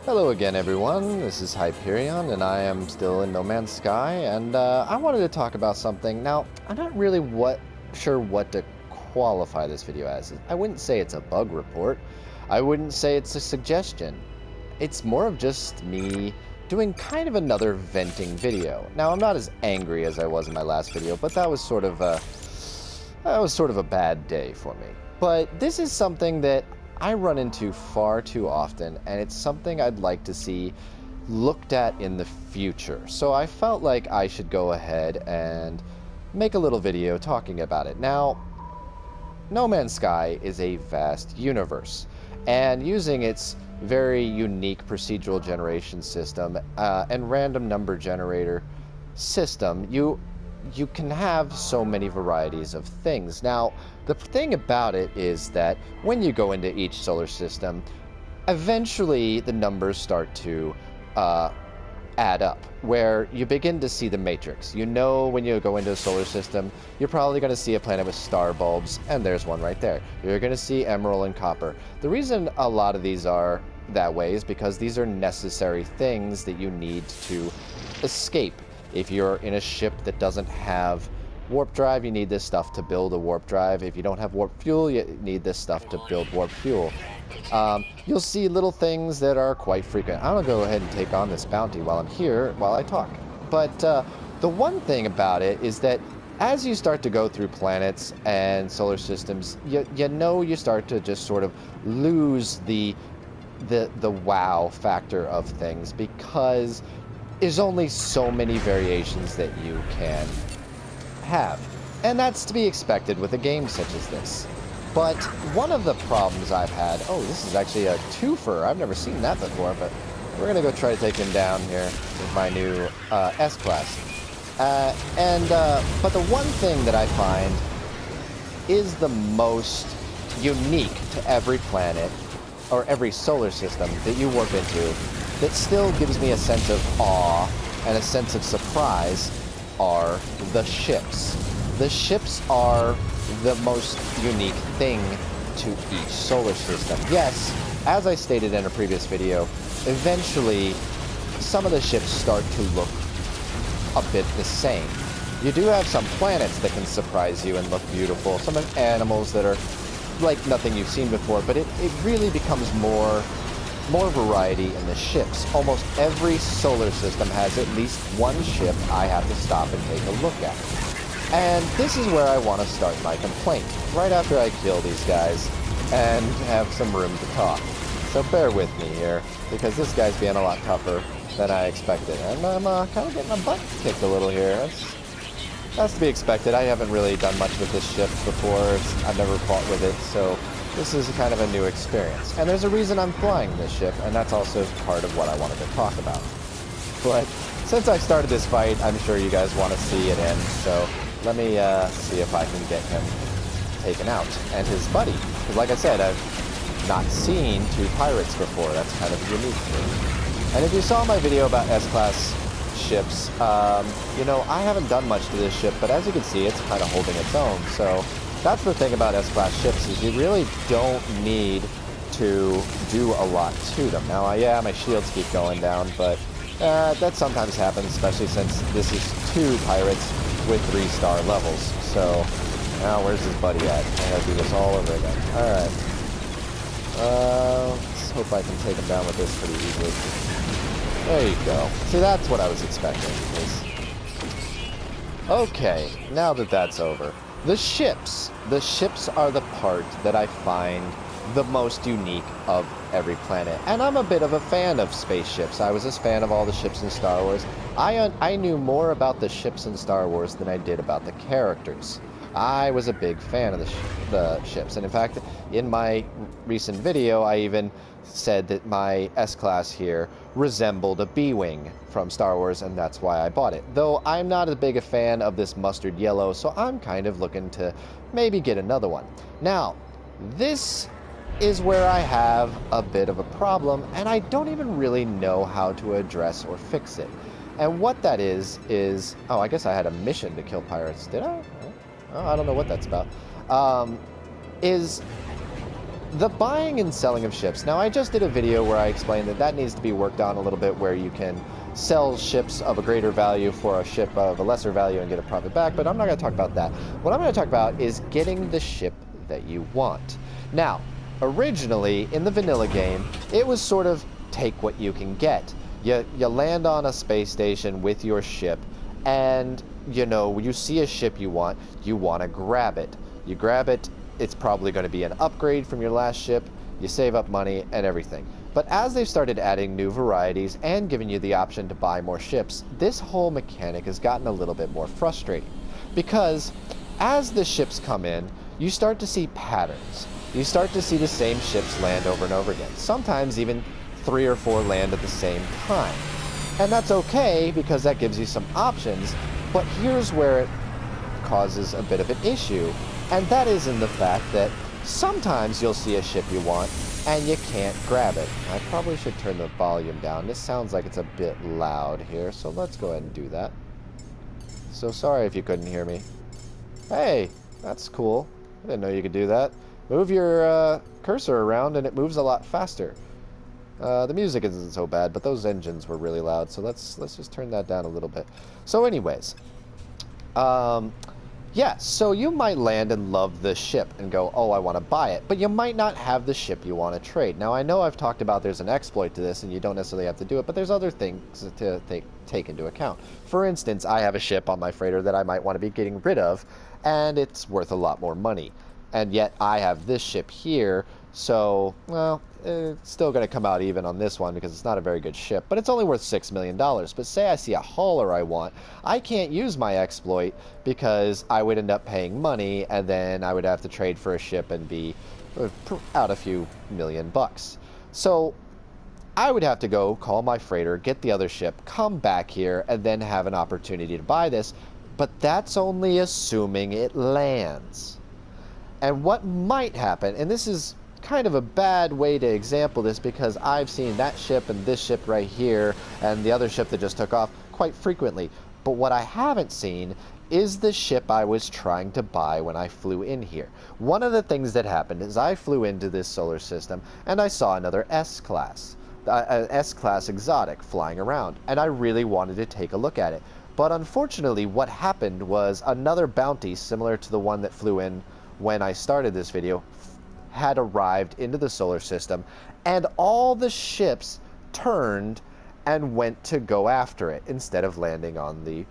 Hello again, everyone. This is Hyperion, and I am still in No Man's Sky, and I wanted to talk about something. Now, I'm not really sure what to qualify this video as. I wouldn't say it's a bug report. I wouldn't say it's a suggestion. It's more of just me doing kind of another venting video. Now, I'm not as angry as I was in my last video, but that was sort of a bad day for me. But this is something that I run into far too often, and it's something I'd like to see looked at in the future. So I felt like I should go ahead and make a little video talking about it. Now, No Man's Sky is a vast universe, and using its very unique procedural generation system and random number generator system, you can have so many varieties of things. Now, the thing about it is that when you go into each solar system, eventually the numbers start to add up, where you begin to see the matrix. You know, when you go into a solar system, you're probably going to see a planet with star bulbs, and there's one right there. You're going to see emerald and copper. The reason a lot of these are that way is because these are necessary things that you need to escape. If you're in a ship that doesn't have warp drive, you need this stuff to build a warp drive. If you don't have warp fuel, you need this stuff to build warp fuel. You'll see little things that are quite frequent. I'm going to go ahead and take on this bounty while I'm here, while I talk. But the one thing about it is that as you start to go through planets and solar systems, you start to just sort of lose the wow factor of things, because there's only so many variations that you can have. And that's to be expected with a game such as this. But one of the problems I've had... Oh, this is actually a twofer. I've never seen that before, but we're going to go try to take him down here with my new S-Class. But the one thing that I find is the most unique to every planet or every solar system that you warp into, that still gives me a sense of awe and a sense of surprise, are the ships. The ships are the most unique thing to each solar system. Yes, as I stated in a previous video, eventually some of the ships start to look a bit the same. You do have some planets that can surprise you and look beautiful, some animals that are like nothing you've seen before, but it really becomes more variety in the ships. Almost every solar system has at least one ship I have to stop and take a look at. And this is where I want to start my complaint, right after I kill these guys and have some room to talk. So bear with me here, because this guy's being a lot tougher than I expected. And I'm kind of getting my butt kicked a little here. That's to be expected. I haven't really done much with this ship before. I've never fought with it, so this is kind of a new experience. And there's a reason I'm flying this ship, and that's also part of what I wanted to talk about. But since I started this fight, I'm sure you guys want to see it end, so let me see if I can get him taken out. And his buddy, because like I said, I've not seen two pirates before. That's kind of unique to me. And if you saw my video about S-Class ships, you know, I haven't done much to this ship, but as you can see, it's kind of holding its own. So that's the thing about S-Class ships, is you really don't need to do a lot to them. Now, yeah, my shields keep going down, but that sometimes happens, especially since this is two pirates with 3-star levels. So, now where's his buddy at? I gotta do this all over again. Alright. Let's hope I can take him down with this pretty easily. There you go. See, that's what I was expecting. Okay, now that that's over. The ships. The ships are the part that I find the most unique of every planet. And I'm a bit of a fan of spaceships. I was a fan of all the ships in Star Wars. I knew more about the ships in Star Wars than I did about the characters. I was a big fan of the ships. And in fact, in my recent video, I even said that my S-Class here resembled a B-Wing from Star Wars, and that's why I bought it. Though I'm not as big a fan of this mustard yellow, so I'm kind of looking to maybe get another one. Now, this is where I have a bit of a problem, and I don't even really know how to address or fix it. And what that is... Oh, I guess I had a mission to kill pirates. Did I? Oh, I don't know what that's about. Is the buying and selling of ships. Now, I just did a video where I explained that that needs to be worked on a little bit, where you can sell ships of a greater value for a ship of a lesser value and get a profit back, but I'm not going to talk about that. What I'm going to talk about is getting the ship that you want. Now, originally, in the vanilla game, it was sort of take what you can get. You land on a space station with your ship, and, you see a ship you want to grab it. You grab it, it's probably going to be an upgrade from your last ship, you save up money and everything. But as they've started adding new varieties and giving you the option to buy more ships, this whole mechanic has gotten a little bit more frustrating. Because as the ships come in, you start to see patterns. You start to see the same ships land over and over again. Sometimes even 3 or 4 land at the same time. And that's okay, because that gives you some options, but here's where it causes a bit of an issue, and that is in the fact that sometimes you'll see a ship you want, and you can't grab it. I probably should turn the volume down. This sounds like it's a bit loud here, so let's go ahead and do that. So sorry if you couldn't hear me. Hey, that's cool. I didn't know you could do that. Move your cursor around and it moves a lot faster. The music isn't so bad, but those engines were really loud, so let's just turn that down a little bit. So anyways, yeah, so you might land and love the ship and go, oh, I want to buy it, but you might not have the ship you want to trade. Now, I know I've talked about there's an exploit to this, and you don't necessarily have to do it, but there's other things to take into account. For instance, I have a ship on my freighter that I might want to be getting rid of, and it's worth a lot more money. And yet I have this ship here, so, well, it's still going to come out even on this one because it's not a very good ship, but it's only worth $6 million. But say I see a hauler I want, I can't use my exploit because I would end up paying money, and then I would have to trade for a ship and be out a few $1,000,000. So I would have to go call my freighter, get the other ship, come back here, and then have an opportunity to buy this, but that's only assuming it lands. And what might happen, and this is kind of a bad way to example this because I've seen that ship and this ship right here and the other ship that just took off quite frequently, but what I haven't seen is the ship I was trying to buy when I flew in here. One of the things that happened is I flew into this solar system and I saw another S-Class, an S-Class exotic flying around, and I really wanted to take a look at it. But unfortunately, what happened was another bounty similar to the one that flew in when I started this video had arrived into the solar system, and all the ships turned and went to go after it instead of landing on the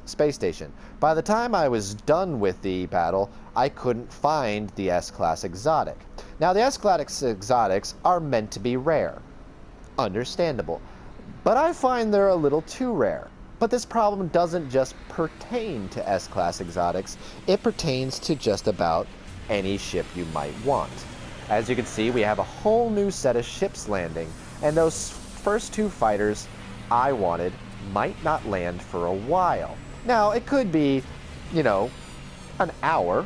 space station. By the time I was done with the battle, I couldn't find the S-Class exotic. Now, the S-Class exotics are meant to be rare. Understandable. But I find they're a little too rare. But this problem doesn't just pertain to S-Class exotics, it pertains to just about any ship you might want. As you can see, we have a whole new set of ships landing, and those first 2 fighters I wanted might not land for a while. Now, it could be, an hour,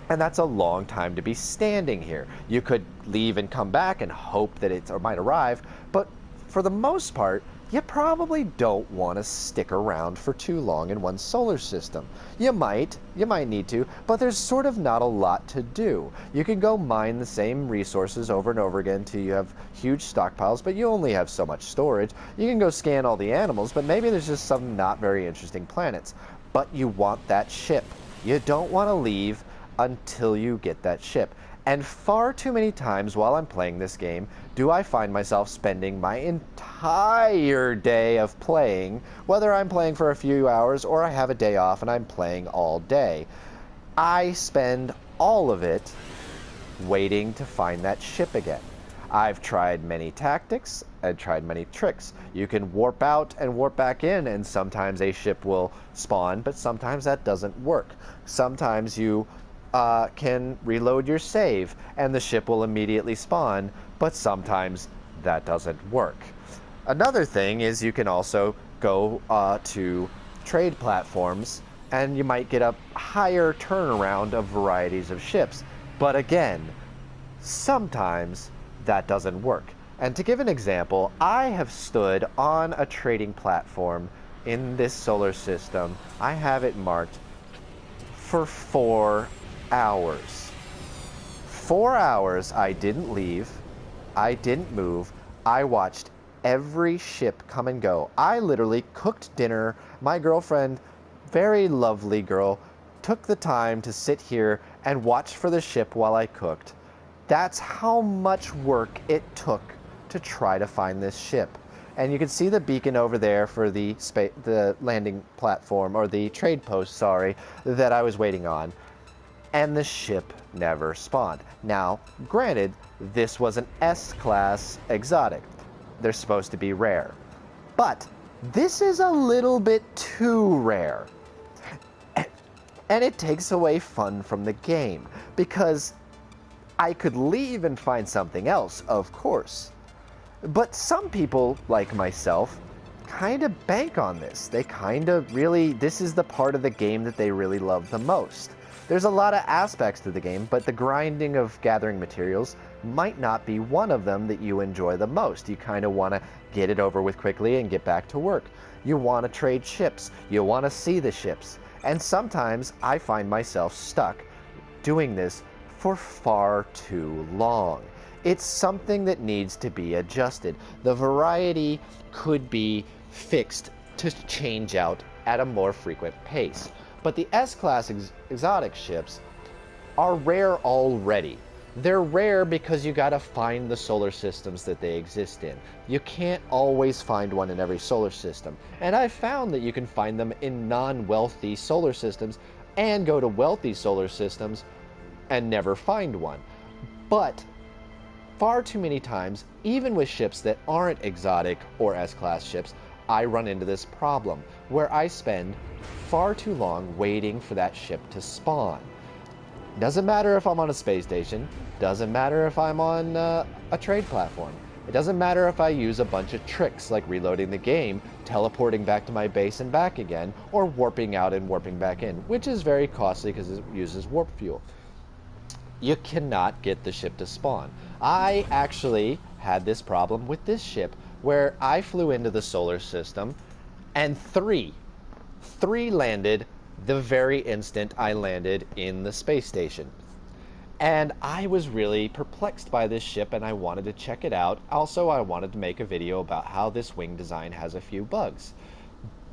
and that's a long time to be standing here. You could leave and come back and hope that it might arrive, but for the most part, you probably don't want to stick around for too long in one solar system. You might need to, but there's sort of not a lot to do. You can go mine the same resources over and over again till you have huge stockpiles, but you only have so much storage. You can go scan all the animals, but maybe there's just some not very interesting planets. But you want that ship. You don't want to leave until you get that ship. And far too many times while I'm playing this game do I find myself spending my entire day of playing, whether I'm playing for a few hours or I have a day off and I'm playing all day. I spend all of it waiting to find that ship again. I've tried many tactics, I've tried many tricks. You can warp out and warp back in, and sometimes a ship will spawn, but sometimes that doesn't work. Sometimes you can reload your save and the ship will immediately spawn, but sometimes that doesn't work. Another thing is you can also go to trade platforms and you might get a higher turnaround of varieties of ships, but again, sometimes that doesn't work. And to give an example, I have stood on a trading platform in this solar system. I have it marked for 4 hours. 4 hours, I didn't leave. I didn't move. I watched every ship come and go. I literally cooked dinner. My girlfriend, very lovely girl, took the time to sit here and watch for the ship while I cooked. That's how much work it took to try to find this ship. And you can see the beacon over there for the landing platform, or the trade post, sorry, that I was waiting on. And the ship never spawned. Now, granted, this was an S-class exotic. They're supposed to be rare. But this is a little bit too rare. And it takes away fun from the game, because I could leave and find something else, of course. But some people, like myself, kind of bank on this. They kind of really, this is the part of the game that they really love the most. There's a lot of aspects to the game, but the grinding of gathering materials might not be one of them that you enjoy the most. You kind of want to get it over with quickly and get back to work. You want to trade ships. You want to see the ships. And sometimes I find myself stuck doing this for far too long. It's something that needs to be adjusted. The variety could be fixed to change out at a more frequent pace. But the S-class exotic ships are rare already. They're rare because you gotta find the solar systems that they exist in. You can't always find one in every solar system. And I've found that you can find them in non-wealthy solar systems and go to wealthy solar systems and never find one. But far too many times, even with ships that aren't exotic or S-class ships, I run into this problem where I spend far too long waiting for that ship to spawn. Doesn't matter if I'm on a space station, doesn't matter if I'm on a trade platform. It doesn't matter if I use a bunch of tricks like reloading the game, teleporting back to my base and back again, or warping out and warping back in, which is very costly because it uses warp fuel. You cannot get the ship to spawn. I actually had this problem with this ship where I flew into the solar system and three landed the very instant I landed in the space station. And I was really perplexed by this ship and I wanted to check it out. Also, I wanted to make a video about how this wing design has a few bugs.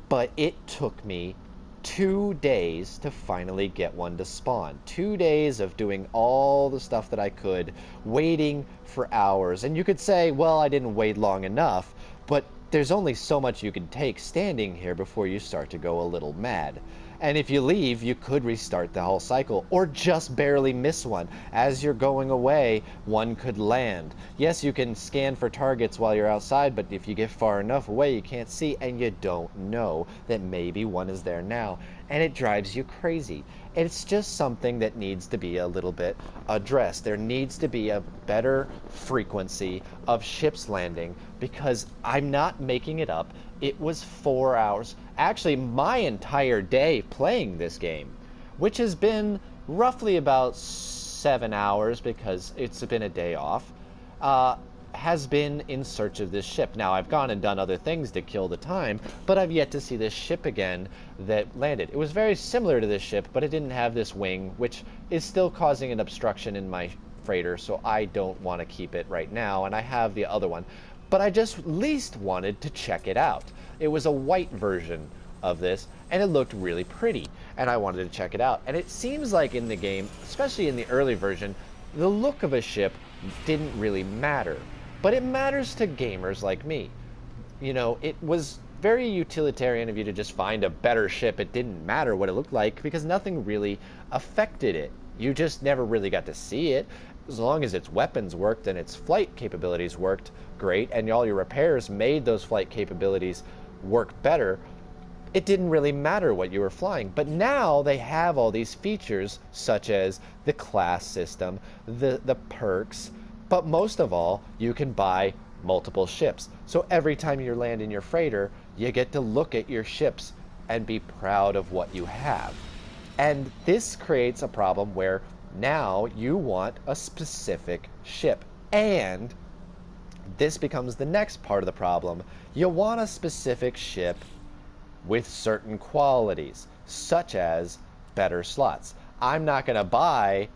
But it took me 2 days to finally get one to spawn. 2 days of doing all the stuff that I could, waiting for hours. And you could say, well, I didn't wait long enough, but there's only so much you can take standing here before you start to go a little mad. And if you leave, you could restart the whole cycle, or just barely miss one. As you're going away, one could land. Yes, you can scan for targets while you're outside, but if you get far enough away, you can't see, and you don't know that maybe one is there now. And it drives you crazy. It's just something that needs to be a little bit addressed. There needs to be a better frequency of ships landing, because I'm not making it up. It was 4 hours. Actually, my entire day playing this game, which has been roughly about 7 hours because it's been a day off, has been in search of this ship. Now, I've gone and done other things to kill the time, but I've yet to see this ship again that landed. It was very similar to this ship, but it didn't have this wing, which is still causing an obstruction in my freighter, so I don't want to keep it right now, and I have the other one. But I just at least wanted to check it out. It was a white version of this, and it looked really pretty, and I wanted to check it out. And it seems like in the game, especially in the early version, the look of a ship didn't really matter. But it matters to gamers like me. You know, it was very utilitarian of you to just find a better ship. It didn't matter what it looked like because nothing really affected it. You just never really got to see it. As long as its weapons worked and its flight capabilities worked great, and all your repairs made those flight capabilities work better, it didn't really matter what you were flying. But now they have all these features, such as the class system, the perks, but most of all, you can buy multiple ships. So every time you land in your freighter, you get to look at your ships and be proud of what you have. And this creates a problem where now you want a specific ship. And this becomes the next part of the problem. You want a specific ship with certain qualities, such as better slots. I'm not going to buy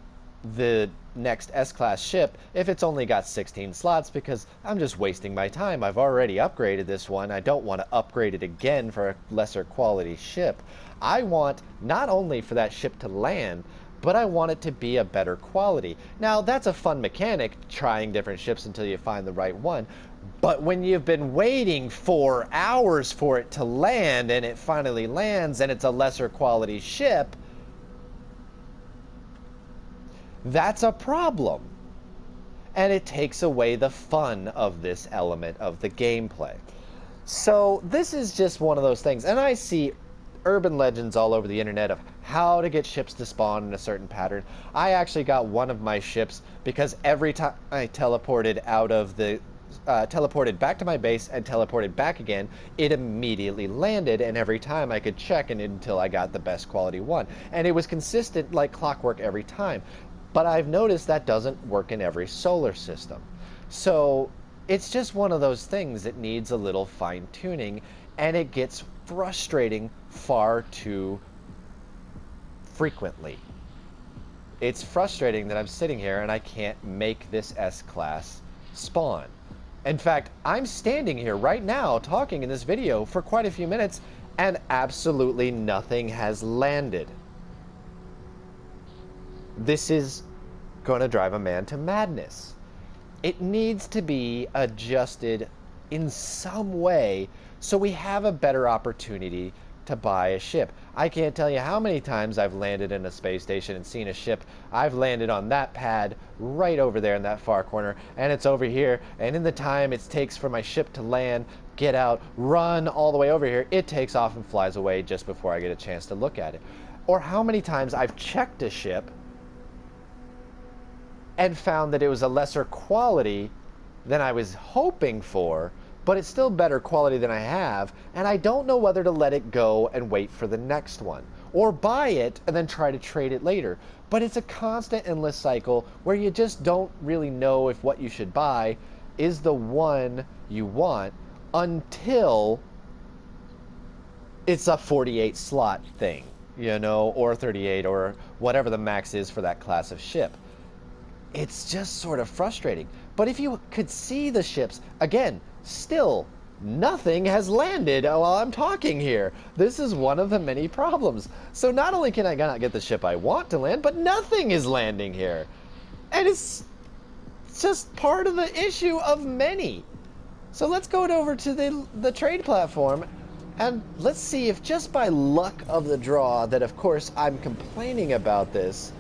the next S-Class ship if it's only got 16 slots, because I'm just wasting my time. I've already upgraded this one. I don't want to upgrade it again for a lesser quality ship. I want not only for that ship to land, but I want it to be a better quality. Now, that's a fun mechanic, trying different ships until you find the right one. But when you've been waiting 4 hours for it to land, and it finally lands, and it's a lesser quality ship, that's a problem. And it takes away the fun of this element of the gameplay. So this is just one of those things. And I see urban legends all over the internet of how to get ships to spawn in a certain pattern. I actually got one of my ships because every time I teleported out of the teleported back to my base and teleported back again, it immediately landed, and every time I could check it until I got the best quality one. And it was consistent like clockwork every time. But I've noticed that doesn't work in every solar system. So it's just one of those things that needs a little fine-tuning, and it gets frustrating far too frequently. It's frustrating that I'm sitting here and I can't make this S-Class spawn. In fact, I'm standing here right now talking in this video for quite a few minutes, and absolutely nothing has landed. This is going to drive a man to madness. It needs to be adjusted in some way so we have a better opportunity to buy a ship. I can't tell you how many times I've landed in a space station and seen a ship. I've landed on that pad right over there in that far corner, and it's over here, and in the time it takes for my ship to land, get out, run all the way over here, it takes off and flies away just before I get a chance to look at it. Or how many times I've checked a ship and found that it was a lesser quality than I was hoping for, but it's still better quality than I have, and I don't know whether to let it go and wait for the next one, or buy it and then try to trade it later. But it's a constant endless cycle where you just don't really know if what you should buy is the one you want until it's a 48 slot thing, you know, or 38, or whatever the max is for that class of ship. It's just sort of frustrating. But if you could see the ships, again, still nothing has landed while I'm talking here. This is one of the many problems. So not only can I not get the ship I want to land, but nothing is landing here. And it's just part of the issue of many. So let's go over to the trade platform, and let's see if just by luck of the draw, that of course I'm complaining about this,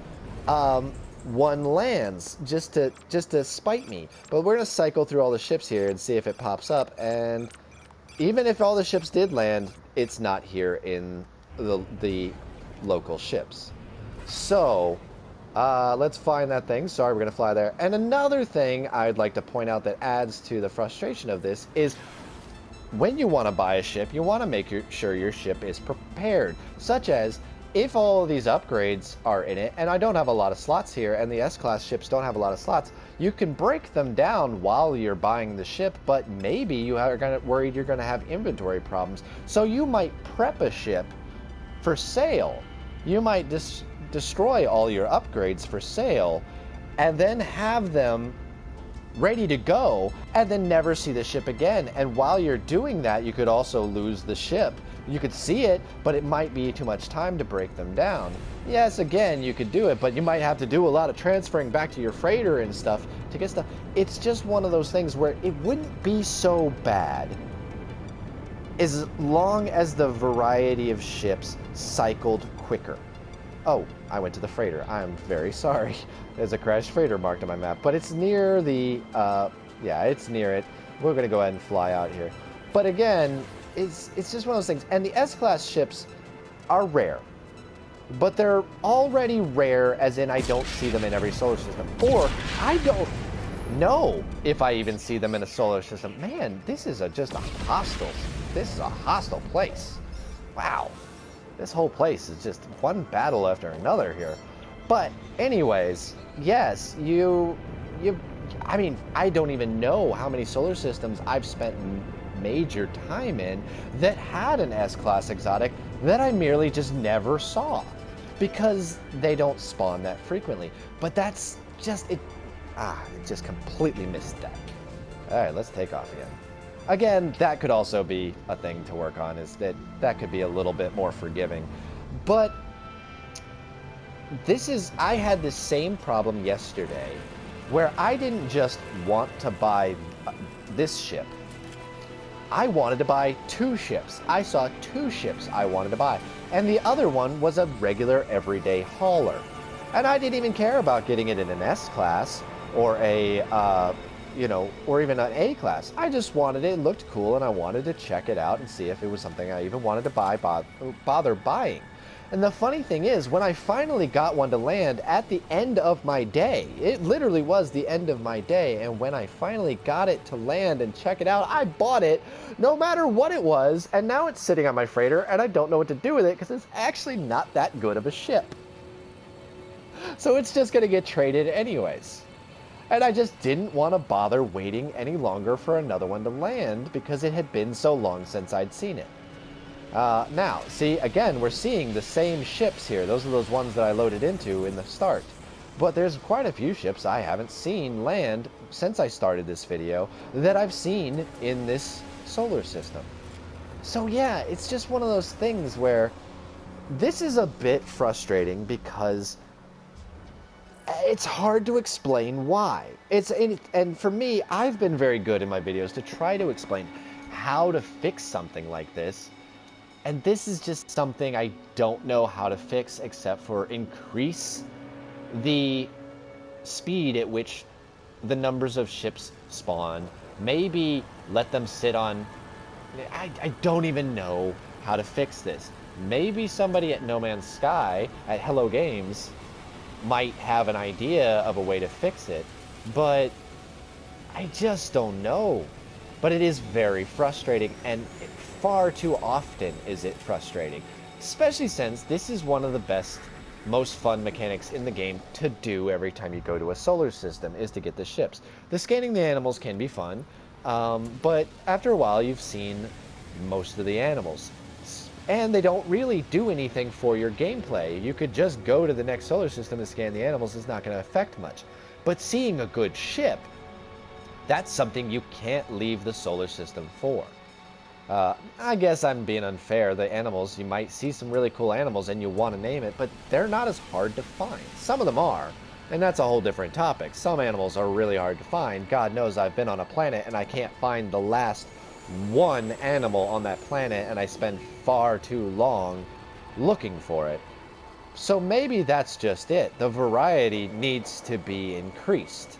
one lands just to spite me. But we're gonna cycle through all the ships here and see if it pops up, and even if all the ships did land, it's not here in the local ships. So let's find that thing. Sorry, we're gonna fly there. And another thing I'd like to point out that adds to the frustration of this is when you want to buy a ship, you want to make sure your ship is prepared, such as if all of these upgrades are in it, and I don't have a lot of slots here, and the S-Class ships don't have a lot of slots, you can break them down while you're buying the ship, but maybe you are worried you're going to have inventory problems. So you might prep a ship for sale. You might destroy all your upgrades for sale, and then have them ready to go, and then never see the ship again. And while you're doing that, you could also lose the ship. You could see it, but it might be too much time to break them down. Yes, again, you could do it, but you might have to do a lot of transferring back to your freighter and stuff to get stuff. It's just one of those things where it wouldn't be so bad as long as the variety of ships cycled quicker. Oh, I went to the freighter. I'm very sorry. There's a crashed freighter marked on my map, but it's near the, yeah, it's near it. We're going to go ahead and fly out here. But again, it's just one of those things. And the S-Class ships are rare, but they're already rare as in I don't see them in every solar system. Or I don't know if I even see them in a solar system. Man, this is this is a hostile place. Wow. This whole place is just one battle after another here. But anyways, yes, I mean, I don't even know how many solar systems I've spent major time in that had an S-Class exotic that I merely just never saw because they don't spawn that frequently. But that's it just completely missed that. All right, let's take off again. Again, that could also be a thing to work on, is that could be a little bit more forgiving. But I had the same problem yesterday where I didn't just want to buy this ship. I wanted to buy 2 ships. I saw 2 ships I wanted to buy. And the other one was a regular everyday hauler. And I didn't even care about getting it in an S class or or even an A class. I just wanted it looked cool, and I wanted to check it out and see if it was something I even wanted to bother buying. And the funny thing is, when I finally got one to land at the end of my day, it literally was the end of my day, and when I finally got it to land and check it out, I bought it no matter what it was, and now it's sitting on my freighter, and I don't know what to do with it because it's actually not that good of a ship. So it's just going to get traded anyways. And I just didn't want to bother waiting any longer for another one to land because it had been so long since I'd seen it. Now, see, again, we're seeing the same ships here. Those are those ones that I loaded into in the start. But there's quite a few ships I haven't seen land since I started this video that I've seen in this solar system. So yeah, it's just one of those things where this is a bit frustrating because it's hard to explain why. And for me, I've been very good in my videos to try to explain how to fix something like this. And this is just something I don't know how to fix except for increase the speed at which the numbers of ships spawn. Maybe let them sit on... I don't even know how to fix this. Maybe somebody at No Man's Sky, at Hello Games, might have an idea of a way to fix it, but I just don't know. But it is very frustrating, and far too often is it frustrating, especially since this is one of the best, most fun mechanics in the game to do every time you go to a solar system, is to get the ships. The scanning the animals can be fun, but after a while you've seen most of the animals. And they don't really do anything for your gameplay. You could just go to the next solar system and scan the animals. It's not going to affect much. But seeing a good ship, that's something you can't leave the solar system for. I guess I'm being unfair. The animals, you might see some really cool animals and you want to name it, but they're not as hard to find. Some of them are, and that's a whole different topic. Some animals are really hard to find. God knows I've been on a planet and I can't find the last one animal on that planet, and I spend far too long looking for it. So maybe that's just it. The variety needs to be increased.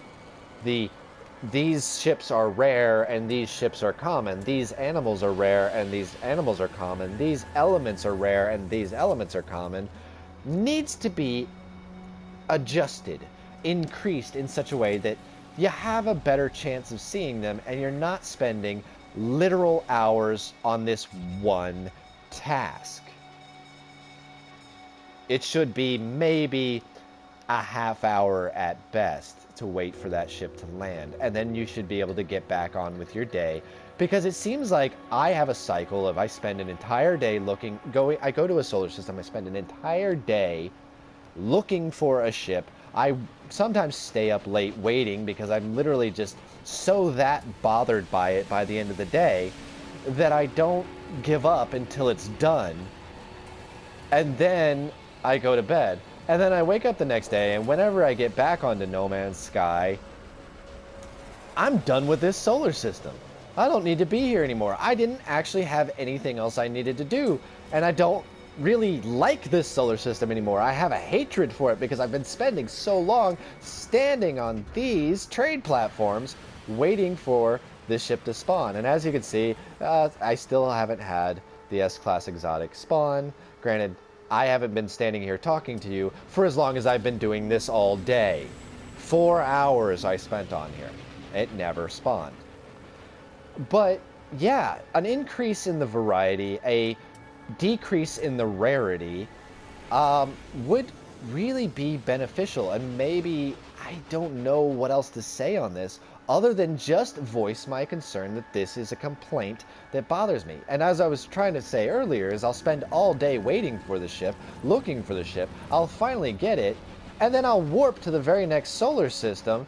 These ships are rare and these ships are common. These animals are rare and these animals are common. These elements are rare and these elements are common. Needs to be adjusted, increased in such a way that you have a better chance of seeing them and you're not spending literal hours on this one task. It should be maybe a half hour at best to wait for that ship to land, and then you should be able to get back on with your day, because it seems like I have a cycle of I spend an entire day I go to a solar system, I spend an entire day looking for a ship. I sometimes stay up late waiting because I'm literally just so that bothered by it by the end of the day that I don't give up until it's done. And then I go to bed. And then I wake up the next day, and whenever I get back onto No Man's Sky, I'm done with this solar system. I don't need to be here anymore. I didn't actually have anything else I needed to do, and I don't really like this solar system anymore. I have a hatred for it because I've been spending so long standing on these trade platforms waiting for this ship to spawn. And as you can see, I still haven't had the S-Class exotic spawn. Granted, I haven't been standing here talking to you for as long as I've been doing this all day. 4 hours I spent on here. It never spawned. But yeah, an increase in the variety, a decrease in the rarity would really be beneficial. And maybe, I don't know what else to say on this other than just voice my concern that this is a complaint that bothers me. And as I was trying to say earlier, is I'll spend all day waiting for the ship, looking for the ship, I'll finally get it, and then I'll warp to the very next solar system.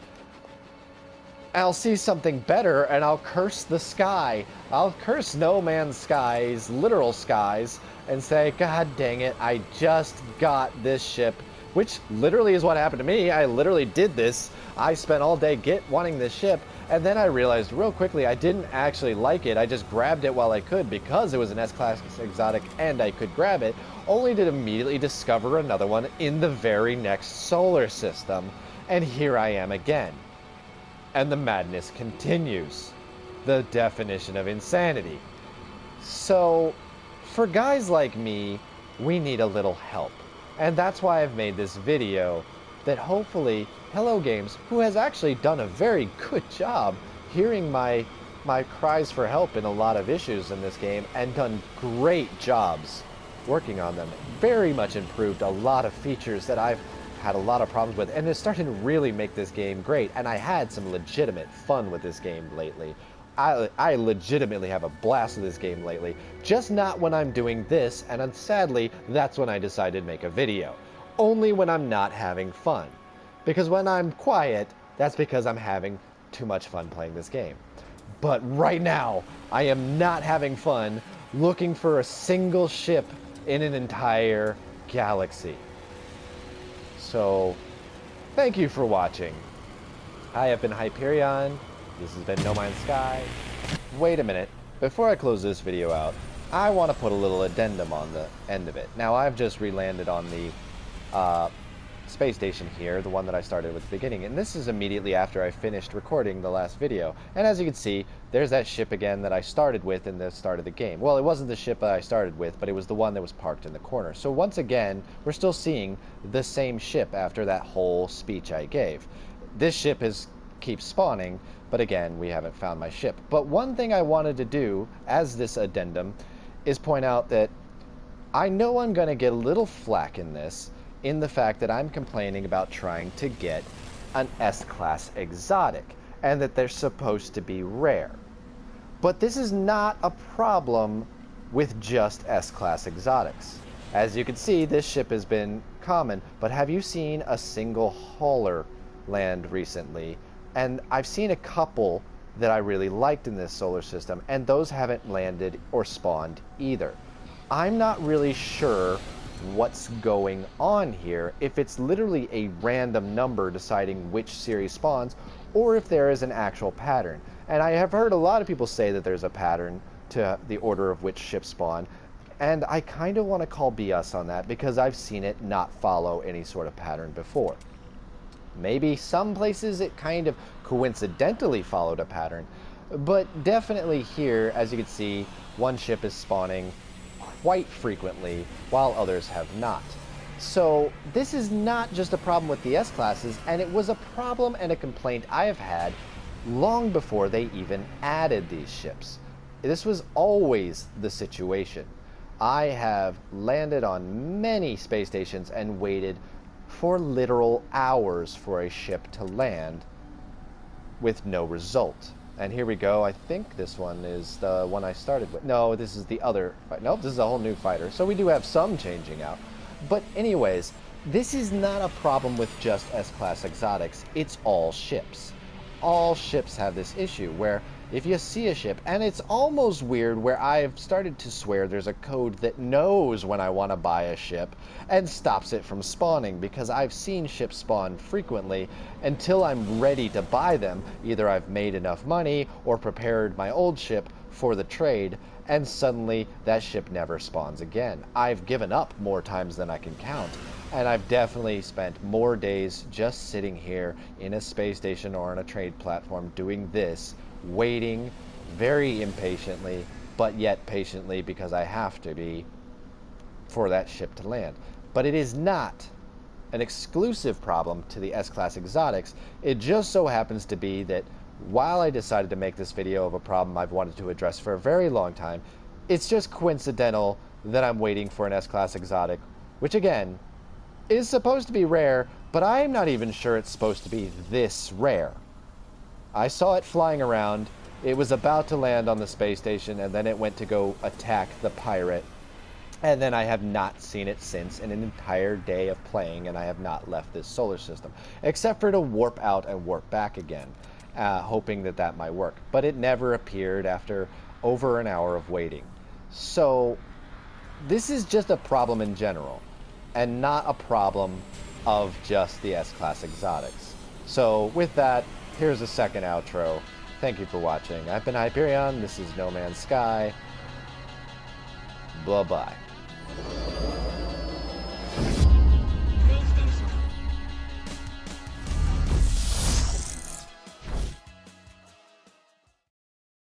I'll see something better, and I'll curse the sky. I'll curse No Man's Skies, literal skies, and say, God dang it, I just got this ship, which literally is what happened to me. I literally did this. I spent all day wanting this ship, and then I realized real quickly I didn't actually like it. I just grabbed it while I could because it was an S-Class exotic and I could grab it, only to immediately discover another one in the very next solar system. And here I am again. And the madness continues. The definition of insanity. So, for guys like me, we need a little help. And that's why I've made this video that hopefully Hello Games, who has actually done a very good job hearing my cries for help in a lot of issues in this game and done great jobs working on them. Very much improved a lot of features that I've had a lot of problems with, and it's starting to really make this game great. And I had some legitimate fun with this game lately. I legitimately have a blast with this game lately, just not when I'm doing this, and sadly, that's when I decided to make a video. Only when I'm not having fun. Because when I'm quiet, that's because I'm having too much fun playing this game. But right now, I am not having fun looking for a single ship in an entire galaxy. So, thank you for watching. I have been Hyperion. This has been No Man's Sky. Wait a minute. Before I close this video out, I want to put a little addendum on the end of it. Now, I've just re-landed on the space station here, the one that I started with at the beginning, and this is immediately after I finished recording the last video. And as you can see, there's that ship again that I started with in the start of the game. Well, it wasn't the ship that I started with, but it was the one that was parked in the corner. So once again, we're still seeing the same ship after that whole speech I gave. This ship keeps spawning, but again, we haven't found my ship. But one thing I wanted to do as this addendum is point out that I know I'm going to get a little flack in this, in the fact that I'm complaining about trying to get an S-Class exotic, and that they're supposed to be rare. But this is not a problem with just S-Class exotics. As you can see, this ship has been common, but have you seen a single hauler land recently? And I've seen a couple that I really liked in this solar system, and those haven't landed or spawned either. I'm not really sure what's going on here, if it's literally a random number deciding which series spawns, or if there is an actual pattern. And I have heard a lot of people say that there's a pattern to the order of which ships spawn, and I kind of want to call BS on that because I've seen it not follow any sort of pattern before. Maybe some places it kind of coincidentally followed a pattern, but definitely here, as you can see, one ship is spawning quite frequently, while others have not. So this is not just a problem with the S-Classes, and it was a problem and a complaint I have had long before they even added these ships. This was always the situation. I have landed on many space stations and waited for literal hours for a ship to land with no result. And here we go. I think this one is the one I started with. No, this is the other. Nope, this is a whole new fighter. So we do have some changing out. But anyways, this is not a problem with just S-Class exotics. It's all ships. All ships have this issue where if you see a ship, and it's almost weird where I've started to swear there's a code that knows when I want to buy a ship and stops it from spawning, because I've seen ships spawn frequently until I'm ready to buy them. Either I've made enough money or prepared my old ship for the trade, and suddenly that ship never spawns again. I've given up more times than I can count, and I've definitely spent more days just sitting here in a space station or on a trade platform doing this, waiting very impatiently, but yet patiently because I have to be, for that ship to land. But it is not an exclusive problem to the S-Class exotics. It just so happens to be that while I decided to make this video of a problem I've wanted to address for a very long time, it's just coincidental that I'm waiting for an S-Class exotic, which again, is supposed to be rare, but I'm not even sure it's supposed to be this rare. I saw it flying around. It was about to land on the space station, and then it went to go attack the pirate. And then I have not seen it since in an entire day of playing, and I have not left this solar system, except for to warp out and warp back again, hoping that that might work. But it never appeared after over an hour of waiting. So this is just a problem in general, and not a problem of just the S-Class exotics. So with that, here's a second outro. Thank you for watching. I've been Hyperion, this is No Man's Sky. Bye-bye.